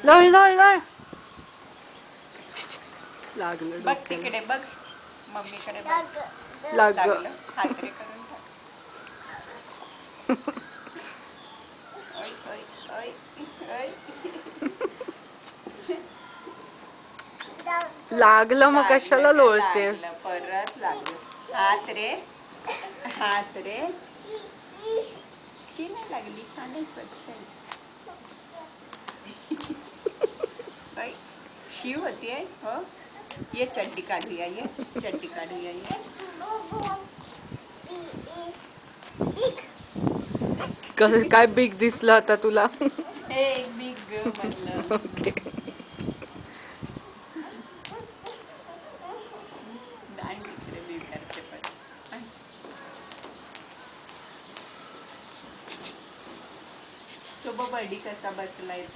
लळ लळ लळ लागलं बघ डोक्याला. तिकडे बघ, मम्मीकडे बघ. लागलं. लागलं, हातरे करून टाक. ओय ओय ओय ओय. लागलं मग कशाला लागलं का? लोळतेस? लागलं, परत लागलं. हात रे, हात रे. शी नाही लागली, छान आहे, स्वच्छ आहे. बाई शी होतीये हो. ये चड्डी काढूया, ये चड्डी काढूया, ये. कसं काय बिग दिसलं आता तुला? हे बिग म्हणलं. ओके. दांड इकडे बिग करते पण. तो बर्डी कसा बसलाय.